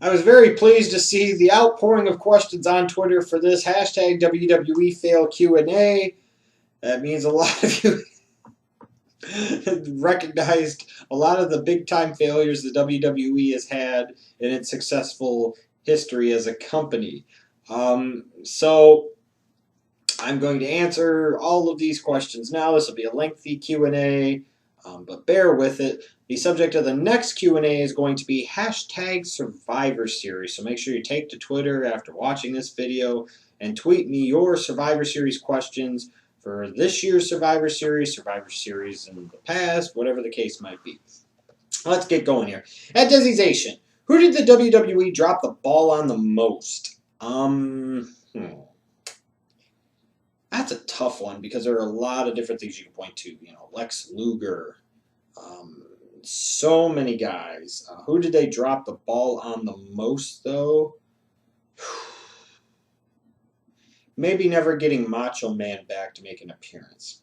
I was very pleased to see the outpouring of questions on Twitter for this hashtag WWE Fail Q&A. That means a lot of you recognized a lot of the big time failures the WWE has had in its successful history as a company. So I'm going to answer all of these questions now. This will be a lengthy Q&A, but bear with it. The subject of the next Q&A is going to be hashtag Survivor Series. So make sure you take to Twitter after watching this video and tweet me your Survivor Series questions for this year's Survivor Series in the past, whatever the case might be. Let's get going here. At Designation, who did the WWE drop the ball on the most? That's a tough one because there are a lot of different things you can point to. You know, Lex Luger, so many guys. Who did they drop the ball on the most, though? Maybe never getting Macho Man back to make an appearance.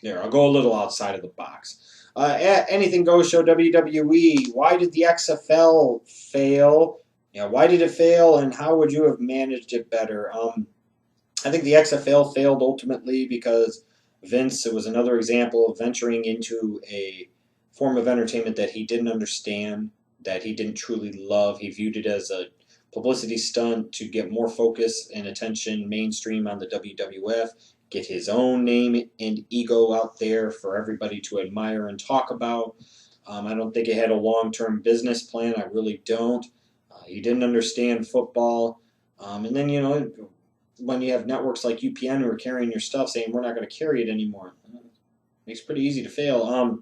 There, I'll go a little outside of the box. At Anything Goes Show WWE, why did the XFL fail? Yeah, why did it fail, and how would you have managed it better? I think the XFL failed ultimately because Vince, it was another example of venturing into a form of entertainment that he didn't understand, that he didn't truly love. He viewed it as a publicity stunt to get more focus and attention mainstream on the WWF, get his own name and ego out there for everybody to admire and talk about. I don't think it had a long-term business plan. I really don't. He didn't understand football. And then, you know, when you have networks like UPN who are carrying your stuff saying we're not going to carry it anymore, makes it pretty easy to fail.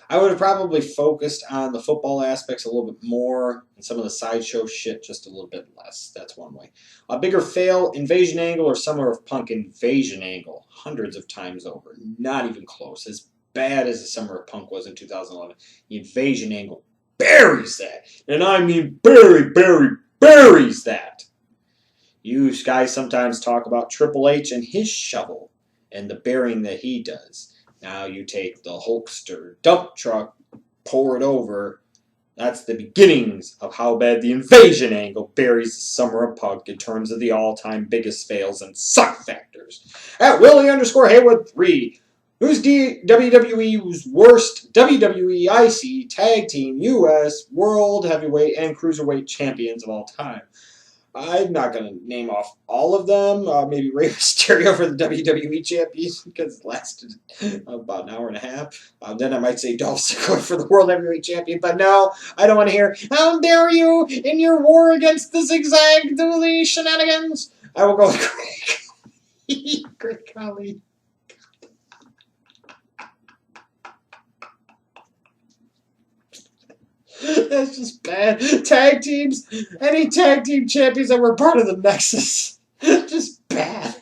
I would have probably focused on the football aspects a little bit more and some of the sideshow shit just a little bit less. That's one way. A bigger fail, Invasion Angle or Summer of Punk? Invasion Angle, hundreds of times over. Not even close. As bad as the Summer of Punk was in 2011, the Invasion Angle buries that. And I mean buries that. You guys sometimes talk about Triple H and his shovel and the burying that he does. Now you take the Hulkster dump truck, pour it over. That's the beginnings of how bad the Invasion Angle buries the Summer of Punk in terms of the all-time biggest fails and suck factors. At Willie_Haywood3, who's WWE's worst WWE IC Tag Team US World Heavyweight and Cruiserweight Champions of all time? I'm not going to name off all of them. Maybe Rey Mysterio for the WWE Champion because it lasted about an hour and a half. Then I might say Dolph Ziggler for the World Heavyweight Champion. But no, I don't want to hear, how dare you in your war against the zigzag dually shenanigans. I will go with Greg. Greg Khali. That's just bad. Tag teams, any tag team champions that were part of the Nexus, just bad.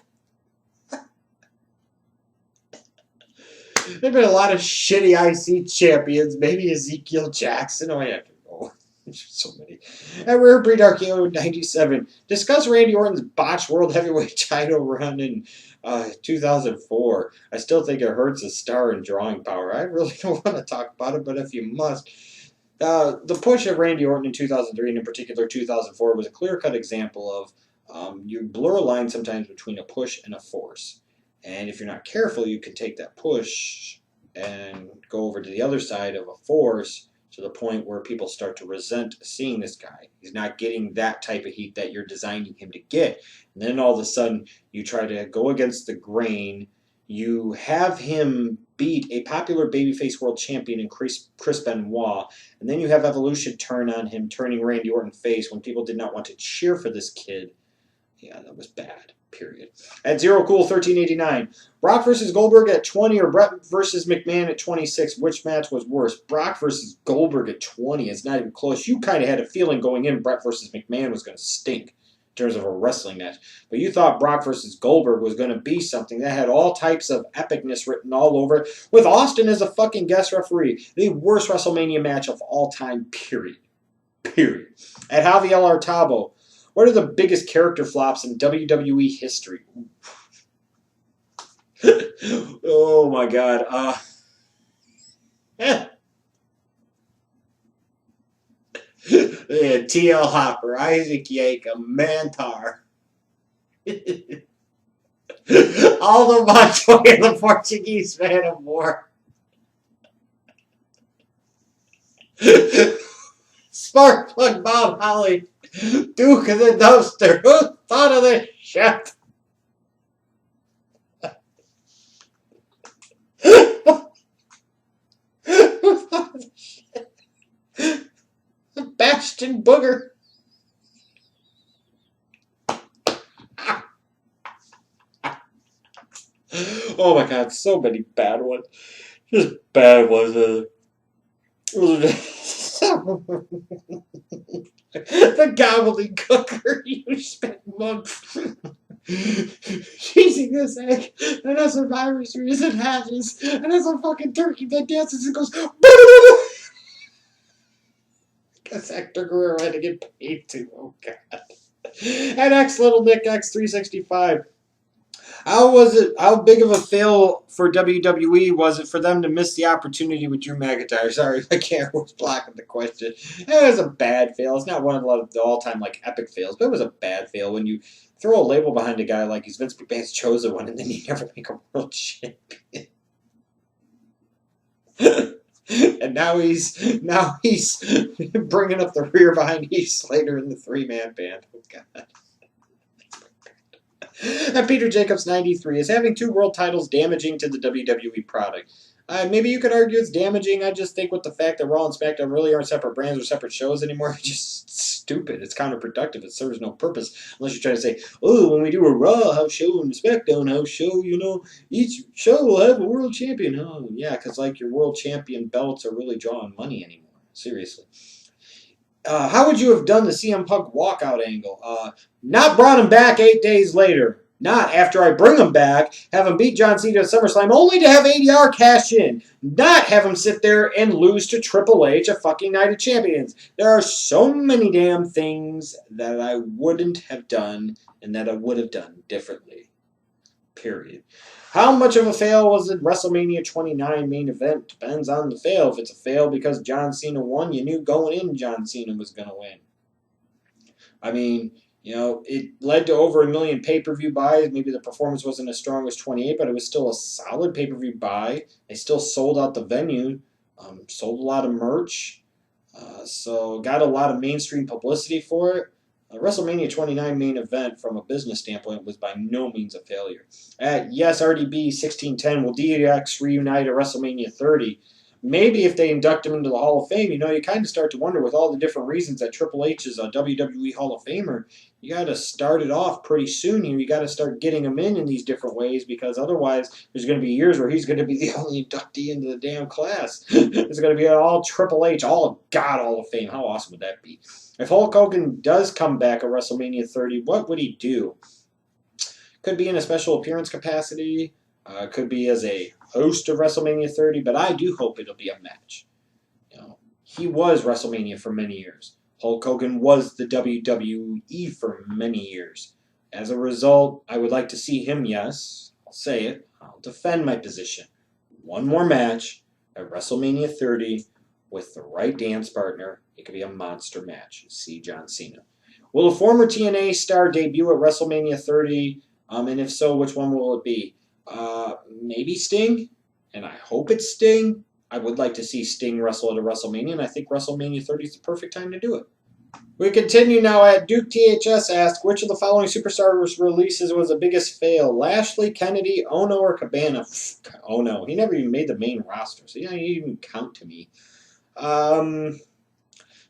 There've been a lot of shitty IC champions. Maybe Ezekiel Jackson. Oh, yeah, there's so many. At Rare Breed RKO 97, discuss Randy Orton's botched World Heavyweight title run in 2004. I still think it hurts his star and drawing power. I really don't want to talk about it, but if you must. The push of Randy Orton in 2003 and in particular 2004 was a clear-cut example of you blur a line sometimes between a push and a force. And if you're not careful, you can take that push and go over to the other side of a force to the point where people start to resent seeing this guy. He's not getting that type of heat that you're designing him to get. And then all of a sudden, you try to go against the grain. You have him beat a popular babyface world champion in Chris Benoit, and then you have Evolution turn on him, turning Randy Orton face when people did not want to cheer for this kid. Yeah, that was bad, period. At Zero Cool 1389, Brock versus Goldberg at 20 or Brett versus McMahon at 26, which match was worse? Brock versus Goldberg at 20 is not even close. You kind of had a feeling going in Brett versus McMahon was going to stink in terms of a wrestling match. But you thought Brock versus Goldberg was going to be something that had all types of epicness written all over it, with Austin as a fucking guest referee. The worst WrestleMania match of all time, period. Period. At Javier Artabo, what are the biggest character flops in WWE history? Oh my god. Yeah, TL Hopper, Isaac Yankem, Mantar. Aldo Montoya, the Portuguese man of war. Sparkplug Bob Holly, Duke of the Dumpster. Who thought of this shit? Who thought of this shit? Bastion Booger. Oh my god, so many bad ones. Just bad ones. The gobbledygooker you spent months cheesing this egg, and as a virus reason hatches, and as a fucking turkey that dances and goes. Because Hector Guerrero had to get paid too. Oh god. And X Little Nick X365. How big of a fail for WWE was it for them to miss the opportunity with Drew McIntyre? Sorry, my camera was blocking the question. It was a bad fail. It's not one of the all-time like epic fails, but it was a bad fail when you throw a label behind a guy like he's Vince McMahon's chosen one, and then you never make a world champion. And now he's bringing up the rear behind Heath Slater in the 3-man band. Oh god. And Peter Jacobs 93 is having 2 world titles damaging to the WWE product. Maybe you could argue it's damaging. I just think with the fact that Raw and SmackDown really aren't separate brands or separate shows anymore, it's just stupid. It's counterproductive. It serves no purpose unless you're trying to say, oh, when we do a Raw house show and a SmackDown house show, you know, each show will have a world champion. Oh, yeah, because like your world champion belts are really drawing money anymore. Seriously. How would you have done the CM Punk walkout angle? Not brought him back 8 days later. Not after I bring him back, have him beat John Cena at SummerSlam, only to have ADR cash in. Not have him sit there and lose to Triple H at fucking Night of Champions. There are so many damn things that I wouldn't have done and that I would have done differently. Period. How much of a fail was the WrestleMania 29 main event? Depends on the fail. If it's a fail because John Cena won, you knew going in John Cena was going to win. I mean, you know, it led to over 1 million pay-per-view buys. Maybe the performance wasn't as strong as 28, but it was still a solid pay-per-view buy. They still sold out the venue, sold a lot of merch, so got a lot of mainstream publicity for it. WrestleMania 29 main event, from a business standpoint, was by no means a failure. Yes, RDB 1610 will DX reunite at WrestleMania 30. Maybe if they induct him into the Hall of Fame, you know, you kind of start to wonder with all the different reasons that Triple H is a WWE Hall of Famer, you got to start it off pretty soon here. You got to start getting him in these different ways, because otherwise there's going to be years where he's going to be the only inductee into the damn class. It's going to be all Triple H, all God Hall of Fame. How awesome would that be? If Hulk Hogan does come back at WrestleMania 30, what would he do? Could be in a special appearance capacity. Could be as a host of WrestleMania 30, but I do hope it'll be a match. You know, he was WrestleMania for many years. Hulk Hogan was the WWE for many years. As a result, I would like to see him, yes, I'll say it, I'll defend my position. One more match at WrestleMania 30 with the right dance partner. It could be a monster match. See John Cena. Will a former TNA star debut at WrestleMania 30? And if so, which one will it be? Maybe Sting, and I hope it's Sting. I would like to see Sting wrestle at a WrestleMania, and I think WrestleMania 30 is the perfect time to do it. We continue now at Duke THS asked, which of the following superstars releases was the biggest fail? Lashley, Kennedy, Ono, or Cabana? Ono. He never even made the main roster, so he didn't even count to me.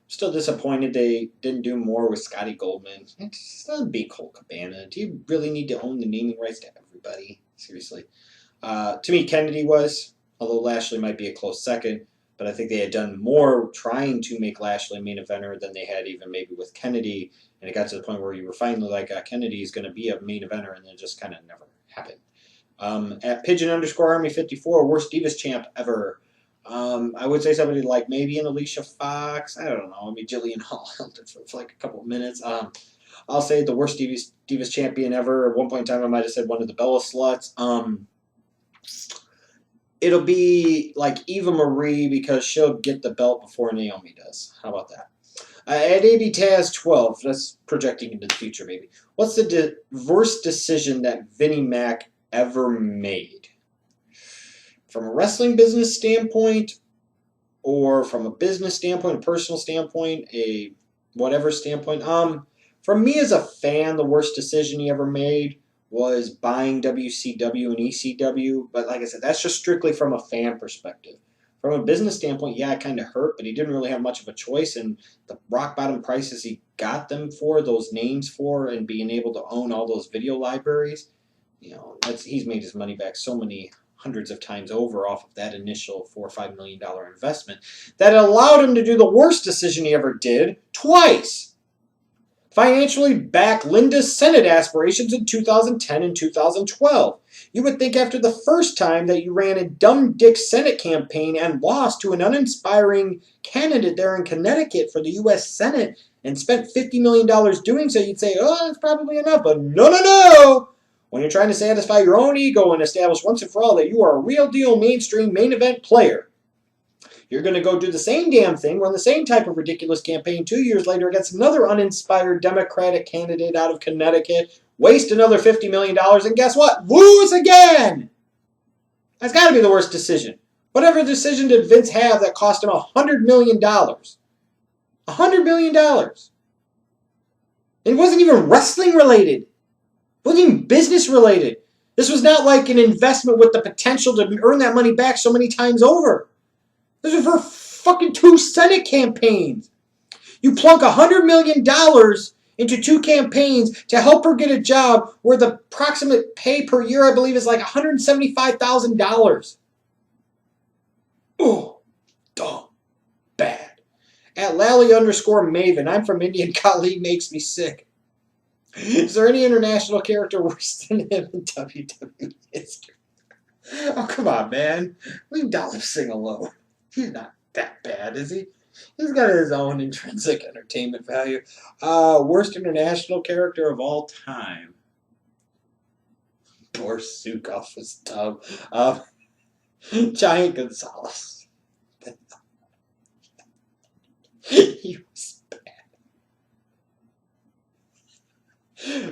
Still disappointed they didn't do more with Scotty Goldman. It's not a big Colt Cabana. Do you really need to own the naming rights to everybody? Seriously. To me, Kennedy was, although Lashley might be a close second, but I think they had done more trying to make Lashley a main eventer than they had even maybe with Kennedy, and it got to the point where you were finally like, Kennedy's going to be a main eventer, and then it just kind of never happened. At Pigeon_Army54, worst Divas champ ever. I would say somebody like maybe an Alicia Fox. I don't know. I mean, Jillian Hall held it for like a couple of minutes. I'll say the worst Divas champion ever. At one point in time, I might have said one of the Bella Sluts. It'll be like Eva Marie, because she'll get the belt before Naomi does. How about that? At AB Taz 12, that's projecting into the future, maybe. What's the worst decision that Vinnie Mac ever made? From a wrestling business standpoint, or from a business standpoint, a personal standpoint, a whatever standpoint. From me as a fan, the worst decision he ever made was buying WCW and ECW. But like I said, that's just strictly from a fan perspective. From a business standpoint, yeah, it kind of hurt, but he didn't really have much of a choice. And the rock bottom prices he got them for, those names for, and being able to own all those video libraries, he's made his money back so many hundreds of times over off of that initial $4 or $5 million investment that allowed him to do the worst decision he ever did twice. Financially back Linda's Senate aspirations in 2010 and 2012. You would think after the first time that you ran a dumb dick Senate campaign and lost to an uninspiring candidate there in Connecticut for the U.S. Senate and spent $50 million doing so, you'd say, oh, that's probably enough. But no. When you're trying to satisfy your own ego and establish once and for all that you are a real deal mainstream main event player, you're going to go do the same damn thing, run the same type of ridiculous campaign 2 years later against another uninspired Democratic candidate out of Connecticut, waste another $50 million, and guess what? Lose again! That's got to be the worst decision. Whatever decision did Vince have that cost him $100 million? $100 million. It wasn't even wrestling related. It wasn't even business related. This was not like an investment with the potential to earn that money back so many times over. This is for fucking 2 Senate campaigns. You plunk $100 million into 2 campaigns to help her get a job where the approximate pay per year, I believe, is like $175,000. Oh, dumb. Bad. At Lally_Maven, I'm from Indian Kali, makes me sick. Is there any international character worse than him in WWE history? Oh, come on, man. Leave Dolph Singh alone. He's not that bad, is he? He's got his own intrinsic entertainment value. Worst international character of all time. Poor Sukov was dumb. Giant Gonzalez. He was bad.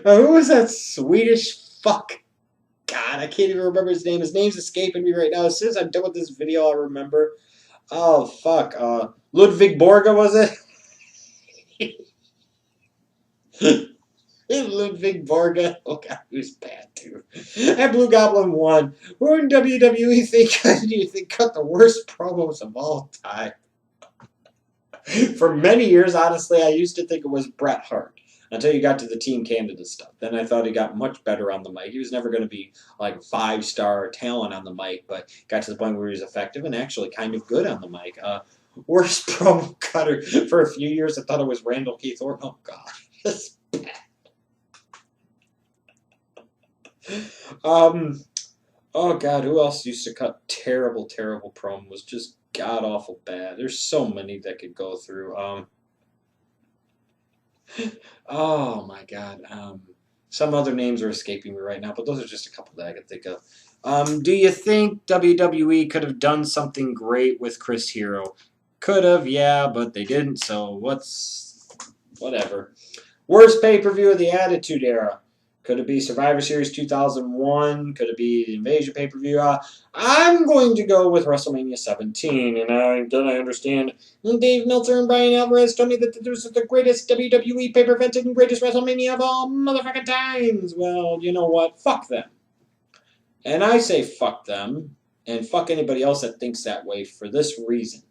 Who was that Swedish fuck? God, I can't even remember his name. His name's escaping me right now. As soon as I'm done with this video, I'll remember. Oh, fuck. Ludwig Borga, was it? Ludwig Borga. Oh, God, he was bad, too. And Blue Goblin won. Who in WWE do you think cut the worst promos of all time? For many years, honestly, I used to think it was Bret Hart. Until you got to the Team Canada stuff. Then I thought he got much better on the mic. He was never going to be like 5-star talent on the mic, but got to the point where he was effective and actually kind of good on the mic. Worst promo cutter for a few years, I thought it was Randall Keith Orton. Oh, God. That's bad. Oh, God, who else used to cut terrible, terrible promos? Just god-awful bad. There's so many that could go through. Oh my God. Some other names are escaping me right now, but those are just a couple that I can think of. Do you think WWE could have done something great with Chris Hero? Could have, yeah, but they didn't, so whatever. Worst pay-per-view of the Attitude Era? Could it be Survivor Series 2001? Could it be the Invasion pay-per-view? I'm going to go with WrestleMania 17, and I understand Dave Meltzer and Brian Alvarez told me that this is the greatest WWE pay-per-view and greatest WrestleMania of all motherfucking times. Well, you know what? Fuck them. And I say fuck them, and fuck anybody else that thinks that way for this reason.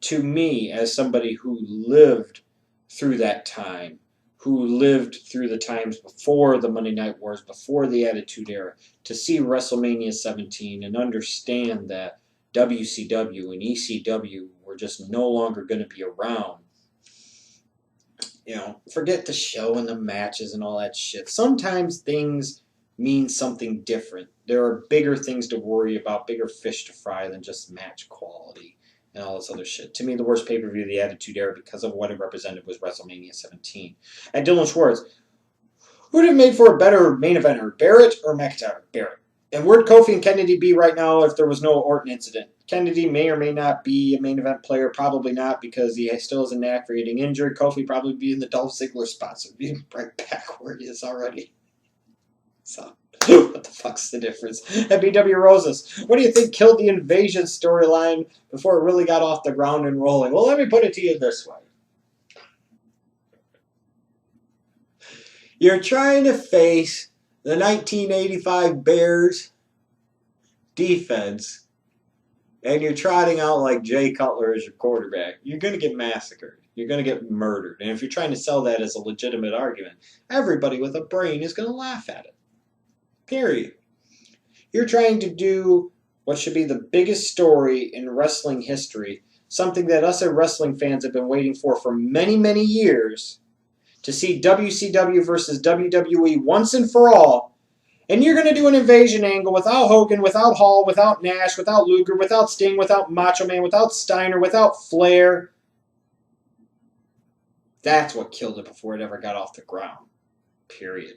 To me, as somebody who lived through that time, who lived through the times before the Monday Night Wars, before the Attitude Era, to see WrestleMania 17 and understand that WCW and ECW were just no longer going to be around. Forget the show and the matches and all that shit. Sometimes things mean something different. There are bigger things to worry about, bigger fish to fry than just match quality and all this other shit. To me, the worst pay-per-view of the Attitude Era because of what it represented was WrestleMania 17. And Dylan Schwartz, who would have made for a better main eventer, Barrett or McIntyre? Barrett. And where'd Kofi and Kennedy be right now if there was no Orton incident? Kennedy may or may not be a main event player. Probably not, because he still has a knack for getting injured. Kofi probably be in the Dolph Ziggler spot, so be right back where he is already. So, what the fuck's the difference? And BW Roses, what do you think killed the invasion storyline before it really got off the ground and rolling? Well, let me put it to you this way. You're trying to face the 1985 Bears defense, and you're trotting out like Jay Cutler as your quarterback. You're going to get massacred. You're going to get murdered. And if you're trying to sell that as a legitimate argument, everybody with a brain is going to laugh at it. Period. You're trying to do what should be the biggest story in wrestling history, something that us as wrestling fans have been waiting for many, many years, to see WCW versus WWE once and for all. And you're going to do an invasion angle without Hogan, without Hall, without Nash, without Luger, without Sting, without Macho Man, without Steiner, without Flair. That's what killed it before it ever got off the ground. Period.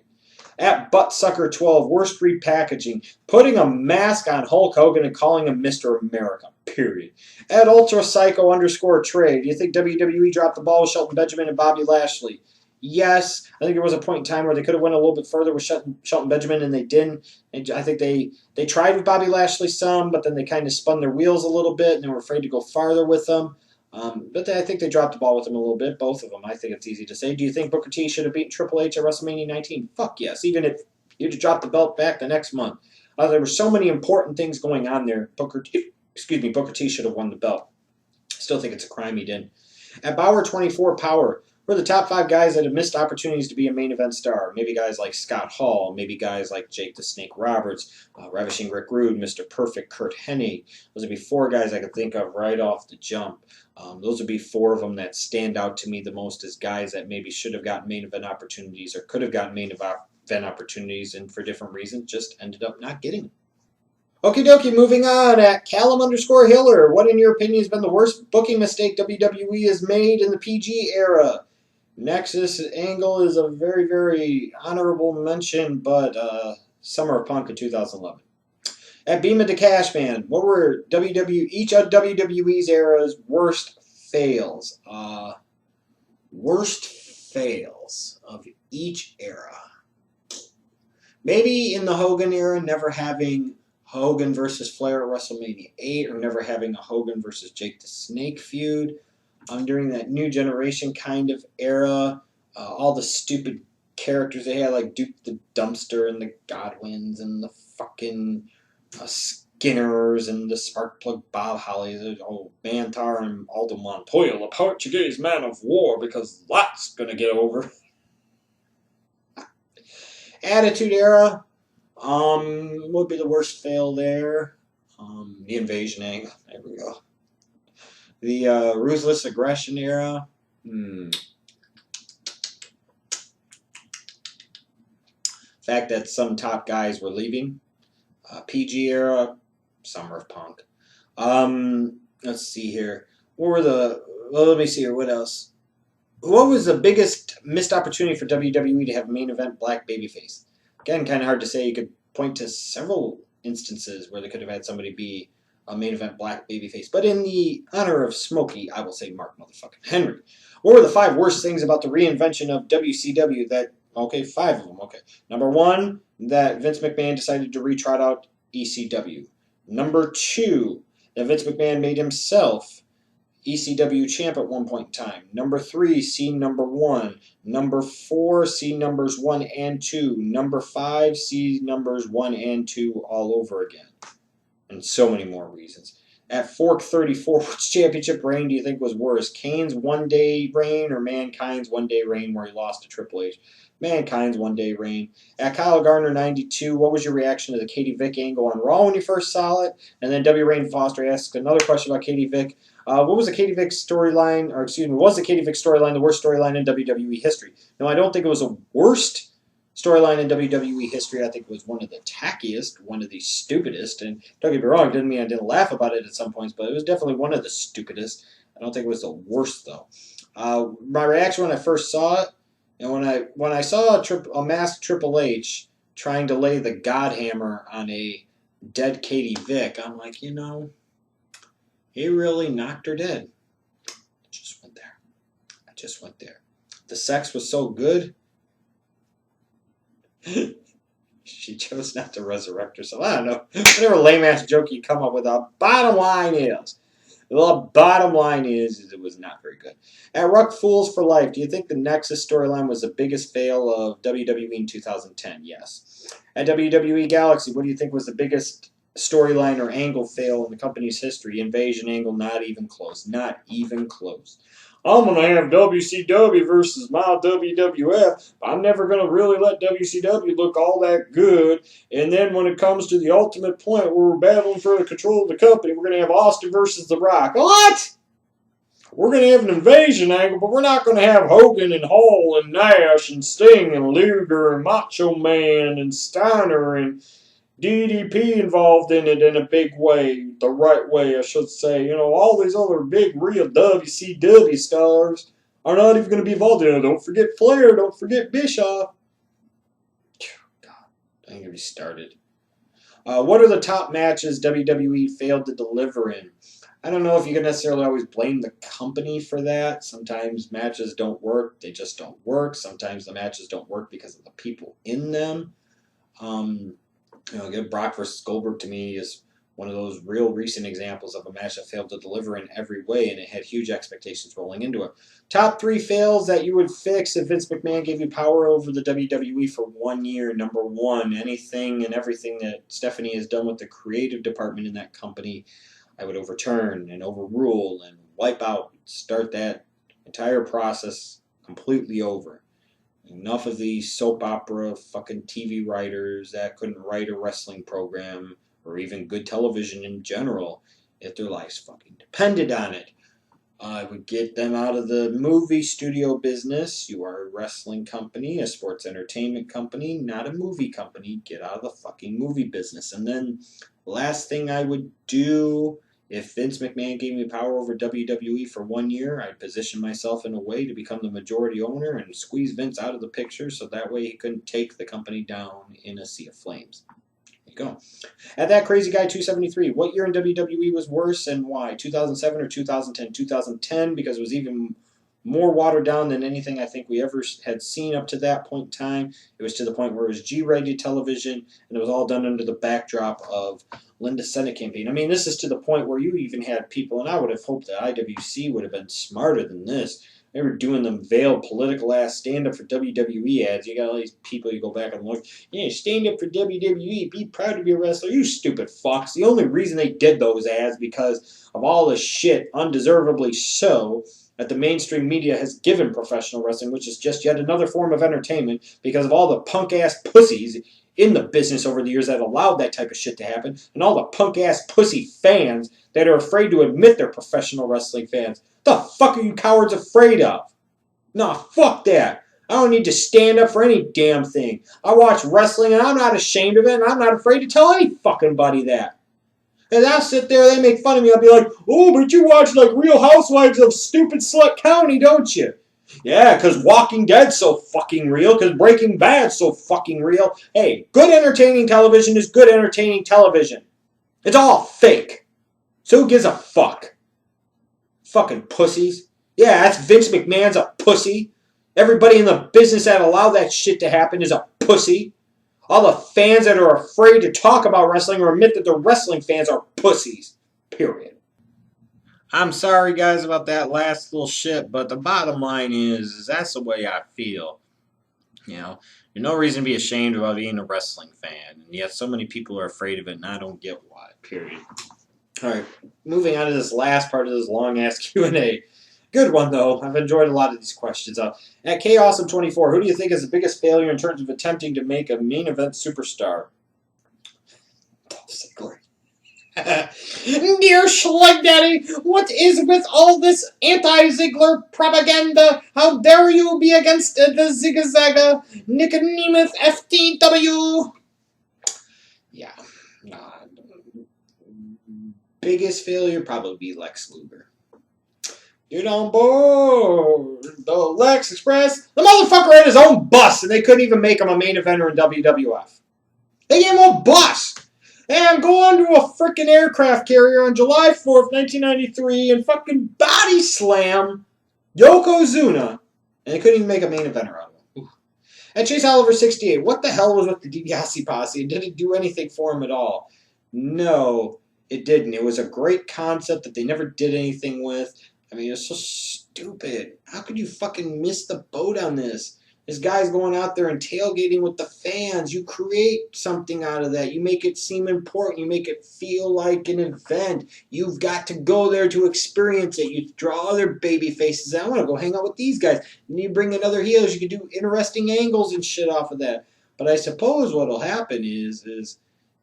At Buttsucker12, worst repackaging, putting a mask on Hulk Hogan and calling him Mr. America. Period. At UltraPsycho_trade, do you think WWE dropped the ball with Shelton Benjamin and Bobby Lashley? Yes, I think there was a point in time where they could have went a little bit further with Shelton Benjamin, and they didn't. And I think they tried with Bobby Lashley some, but then they kind of spun their wheels a little bit, and they were afraid to go farther with them. But I think they dropped the ball with him a little bit, both of them. I think it's easy to say. Do you think Booker T should have beaten Triple H at WrestleMania 19? Fuck yes, even if you'd have dropped the belt back the next month. There were so many important things going on there. Booker T should have won the belt. Still think it's a crime he didn't. At Bauer24 Power, we're the top 5 guys that have missed opportunities to be a main event star. Maybe guys like Scott Hall. Maybe guys like Jake the Snake Roberts, Ravishing Rick Rude, Mr. Perfect Kurt Hennig. Those would be 4 guys I could think of right off the jump. Those would be 4 of them that stand out to me the most as guys that maybe should have gotten main event opportunities or could have gotten main event opportunities, and for different reasons just ended up not getting them. Okie dokie, moving on. At Callum_Hiller, what in your opinion has been the worst booking mistake WWE has made in the PG era? Nexus Angle is a very, very honorable mention, but Summer of Punk in 2011. At Beam of the Cashman, what were each of WWE's era's worst fails? Worst fails of each era. Maybe in the Hogan era, never having Hogan versus Flair at WrestleMania 8, or never having a Hogan versus Jake the Snake feud. During that New Generation kind of era, all the stupid characters they had, like Duke the Dumpster and the Godwins and the fucking Skinners and the Sparkplug Bob Hollies, Mantar and Aldo Montoya, the Portuguese man of war, because that's gonna get over. Attitude Era, would be the worst fail there. The Invasion Angle, there we go. The Ruthless Aggression Era, fact that some top guys were leaving. PG Era, Summer of Punk. Let's see here. Let me see here, what else? What was the biggest missed opportunity for WWE to have main event black babyface? Again, kind of hard to say. You could point to several instances where they could have had somebody be a main event black babyface. But in the honor of Smokey, I will say Mark motherfucking Henry. What were the 5 worst things about the reinvention of WCW that... Okay, 5 of them. Okay. Number 1, that Vince McMahon decided to retrot out ECW. Number 2, that Vince McMahon made himself ECW champ at one point in time. Number 3, see number 1. Number 4, see numbers 1 and 2. Number 5, see numbers 1 and 2 all over again. And so many more reasons. At Fork 34, which championship reign do you think was worse? Kane's one-day reign or Mankind's one-day reign where he lost to Triple H? Mankind's one-day reign. At Kyle Garner 92, what was your reaction to the Katie Vick angle on Raw when you first saw it? And then W. Rain Foster asked another question about Katie Vick. What was the Katie Vick storyline, or excuse me, was the Katie Vick storyline the worst storyline in WWE history? No, I don't think it was the worst storyline in WWE history. I think it was one of the tackiest, one of the stupidest, and don't get me wrong, didn't mean I didn't laugh about it at some points, but it was definitely one of the stupidest. I don't think it was the worst, though. My reaction when I first saw it, and when I saw a masked Triple H trying to lay the God hammer on a dead Katie Vick. I'm like, he really knocked her dead. I just went there. The sex was so good. She chose not to resurrect herself. I don't know. Whatever lame-ass joke you come up with. The bottom line is it was not very good. At Ruck Fools for Life, do you think the Nexus storyline was the biggest fail of WWE in 2010? Yes. At WWE Galaxy, what do you think was the biggest storyline or angle fail in the company's history? Invasion angle, not even close. Not even close. I'm going to have WCW versus my WWF, but I'm never going to really let WCW look all that good. And then when it comes to the ultimate point where we're battling for the control of the company, we're going to have Austin versus The Rock. What? We're going to have an invasion angle, but we're not going to have Hogan and Hall and Nash and Sting and Luger and Macho Man and Steiner and DDP involved in it in a big way, the right way, I should say. All these other big real WCW stars are not even going to be involved in it. Don't forget Flair. Don't forget Bischoff. God, don't get me started. What are the top matches WWE failed to deliver in? I don't know if you can necessarily always blame the company for that. Sometimes matches don't work. They just don't work. Sometimes the matches don't work because of the people in them. Brock versus Goldberg to me is one of those real recent examples of a match that failed to deliver in every way, and it had huge expectations rolling into it. Top 3 fails that you would fix if Vince McMahon gave you power over the WWE for 1 year. Number 1, anything and everything that Stephanie has done with the creative department in that company, I would overturn and overrule and wipe out, start that entire process completely over. Enough of these soap opera fucking TV writers that couldn't write a wrestling program or even good television in general if their lives fucking depended on it. I would get them out of the movie studio business. You are a wrestling company, a sports entertainment company, not a movie company. Get out of the fucking movie business. And then last thing I would do, if Vince McMahon gave me power over WWE for 1 year, I'd position myself in a way to become the majority owner and squeeze Vince out of the picture so that way he couldn't take the company down in a sea of flames. There you go. At That Crazy Guy 273, what year in WWE was worse and why? 2007 or 2010? 2010, because it was even more watered down than anything I think we ever had seen up to that point in time. It was to the point where it was G-rated television, and it was all done under the backdrop of Linda Senate campaign. I mean, this is to the point where you even had people, and I would have hoped that IWC would have been smarter than this. They were doing them veiled political-ass stand-up for WWE ads. You got all these people, you go back and look, stand up for WWE, be proud to be a wrestler. You stupid fucks. The only reason they did those ads because of all the shit, undeservedly so, that the mainstream media has given professional wrestling, which is just yet another form of entertainment because of all the punk-ass pussies in the business over the years that allowed that type of shit to happen, and all the punk-ass pussy fans that are afraid to admit they're professional wrestling fans. The fuck are you cowards afraid of? Nah, fuck that. I don't need to stand up for any damn thing. I watch wrestling and I'm not ashamed of it, and I'm not afraid to tell any fucking buddy that. And I'll sit there, they make fun of me, I'll be like, oh, but you watch like Real Housewives of Stupid Slut County, don't you? Yeah, because Walking Dead's so fucking real, because Breaking Bad's so fucking real. Hey, good entertaining television is good entertaining television. It's all fake. So who gives a fuck? Fucking pussies. Yeah, that's Vince McMahon's a pussy. Everybody in the business that allowed that shit to happen is a pussy. All the fans that are afraid to talk about wrestling or admit that they're wrestling fans are pussies. Period. I'm sorry, guys, about that last little shit, but the bottom line is that's the way I feel. There's no reason to be ashamed about being a wrestling fan, and yet so many people are afraid of it, and I don't get why. Period. All right, moving on to this last part of this long-ass Q&A. Good one, though. I've enjoyed a lot of these questions. At KAwesome24, who do you think is the biggest failure in terms of attempting to make a main event superstar? Dolph Ziggler. Dear Schleg Daddy, what is with all this anti-Ziggler propaganda? How dare you be against the Zigazagga Nick Nemeth FTW? Yeah. Biggest failure probably be Lex Luger. Get on board the Lex Express. The motherfucker had his own bus, and they couldn't even make him a main eventer in WWF. They gave him a bus. And go onto a freaking aircraft carrier on July 4th, 1993 and fucking body slam Yokozuna. And they couldn't even make a main eventer out of him. And Chase Oliver 68. What the hell was with the DiBiase posse? Did it do anything for him at all? No, it didn't. It was a great concept that they never did anything with. I mean, it's so stupid. How could you fucking miss the boat on this? This guy's going out there and tailgating with the fans. You create something out of that. You make it seem important. You make it feel like an event. You've got to go there to experience it. You draw other baby faces. I want to go hang out with these guys. And you bring in other heels. You can do interesting angles and shit off of that. But I suppose what'll happen is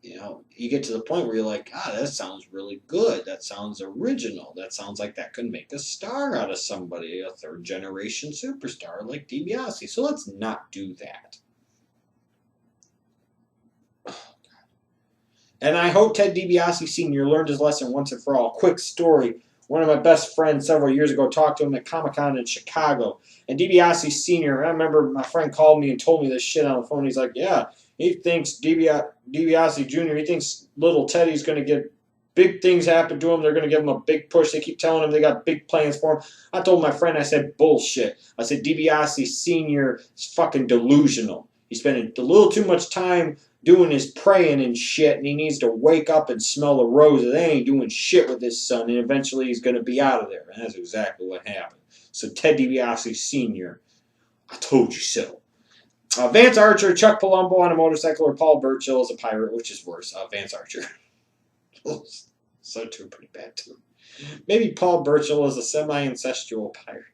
you know, you get to the point where you're like, that sounds really good. That sounds original. That sounds like that could make a star out of somebody, a third-generation superstar like DiBiase. So let's not do that. Oh, God. And I hope Ted DiBiase Sr. learned his lesson once and for all. Quick story. One of my best friends several years ago talked to him at Comic-Con in Chicago. And DiBiase Sr., I remember my friend called me and told me this shit on the phone. He's like, yeah, he thinks DiBiase Jr., he thinks little Teddy's going to get big things happen to him. They're going to give him a big push. They keep telling him they got big plans for him. I told my friend, I said, bullshit. I said, DiBiase Sr. is fucking delusional. He's spending a little too much time doing his praying and shit, and he needs to wake up and smell the roses. They ain't doing shit with his son, and eventually he's going to be out of there. And that's exactly what happened. So Ted DiBiase Sr., I told you so. Vance Archer, Chuck Palumbo on a motorcycle, or Paul Burchill as a pirate, which is worse? Vance Archer. So too, pretty bad too. Maybe Paul Burchill as a semi-incestual pirate.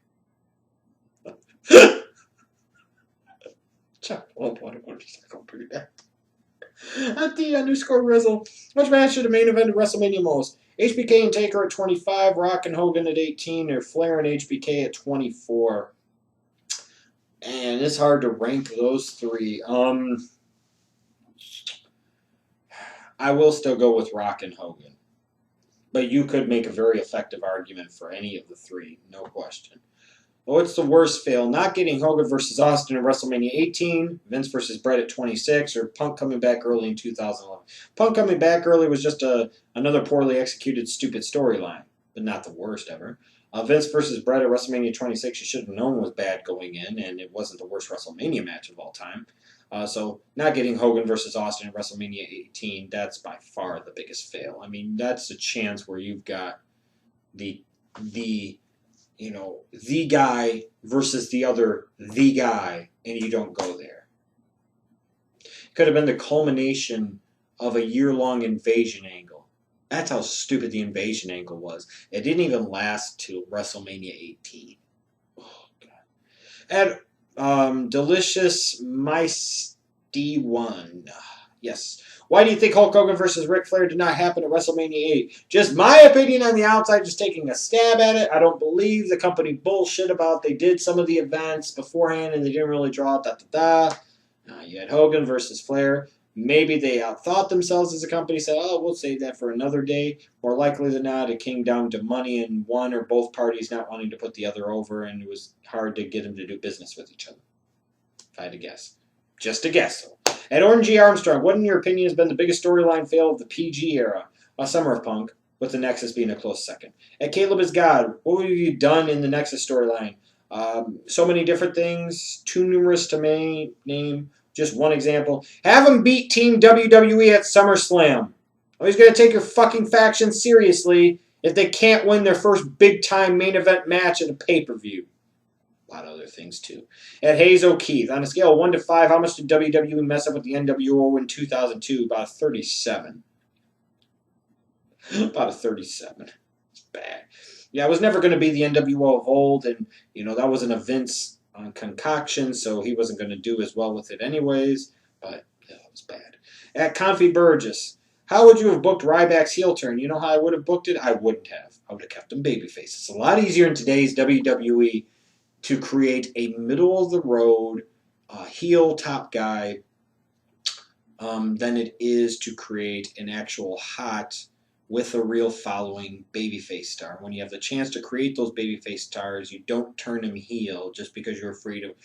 Chuck Palumbo on a motorcycle, pretty bad. At the underscore Rizzle, which match should the main event of WrestleMania most? HBK and Taker at 25, Rock and Hogan at 18, or Flair and HBK at 24. And it's hard to rank those three. I will still go with Rock and Hogan. But you could make a very effective argument for any of the three, no question. What's the worst fail? Not getting Hogan versus Austin in WrestleMania 18, Vince versus Brett at 26, or Punk coming back early in 2011. Punk coming back early was just another poorly executed, stupid storyline, but not the worst ever. Vince versus Brett at WrestleMania 26, you should have known was bad going in, and it wasn't the worst WrestleMania match of all time. So not getting Hogan versus Austin at WrestleMania 18, that's by far the biggest fail. I mean, that's a chance where you've got the guy versus the other the guy, and you don't go there. It could have been the culmination of a year-long invasion angle. That's how stupid the invasion angle was. It didn't even last till WrestleMania 18. Oh, God. And Delicious Mice D1. Yes. Why do you think Hulk Hogan versus Ric Flair did not happen at WrestleMania 8? Just my opinion on the outside, just taking a stab at it. I don't believe the company bullshit about they did some of the events beforehand and they didn't really draw it. You had Hogan versus Flair. Maybe they outthought themselves as a company, said, we'll save that for another day. More likely than not, it came down to money and one or both parties not wanting to put the other over, and it was hard to get them to do business with each other. If I had to guess. Just a guess, though. At Orton G. Armstrong, what in your opinion has been the biggest storyline fail of the PG era? Summer of Punk, with the Nexus being a close second. At Caleb is God, what have you done in the Nexus storyline? So many different things, too numerous to name. Just one example. Have them beat Team WWE at SummerSlam. Always got to take your fucking faction seriously if they can't win their first big-time main event match at a pay-per-view. A lot of other things, too. At Hayes O'Keefe, on a scale of 1 to 5, how much did WWE mess up with the NWO in 2002? About a 37. About a 37. It's bad. Yeah, it was never going to be the NWO of old, and, that wasn't a Vince concoction, so he wasn't going to do as well with it anyways, but it was bad. At Confi Burgess, how would you have booked Ryback's heel turn? You know how I would have booked it? I wouldn't have. I would have kept him babyface. It's a lot easier in today's WWE to create a middle-of-the-road heel top guy than it is to create an actual hot with a real following babyface star. When you have the chance to create those babyface stars, you don't turn them heel just because you're afraid of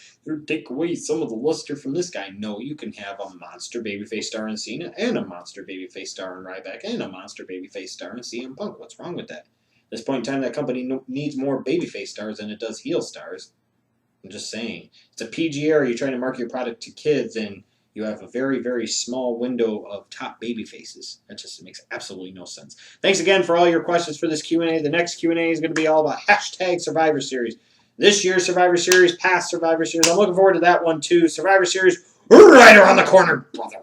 take away some of the luster from this guy. No, you can have a monster babyface star in Cena and a monster babyface star in Ryback and a monster babyface star in CM Punk. What's wrong with that? At this point in time, that company needs more babyface stars than it does heel stars. I'm just saying. It's a PG era. You're trying to market your product to kids, and you have a very, very small window of top baby faces. That just makes absolutely no sense. Thanks again for all your questions for this Q&A. The next Q&A is going to be all about hashtag Survivor Series. This year's Survivor Series, past Survivor Series. I'm looking forward to that one, too. Survivor Series right around the corner, brother.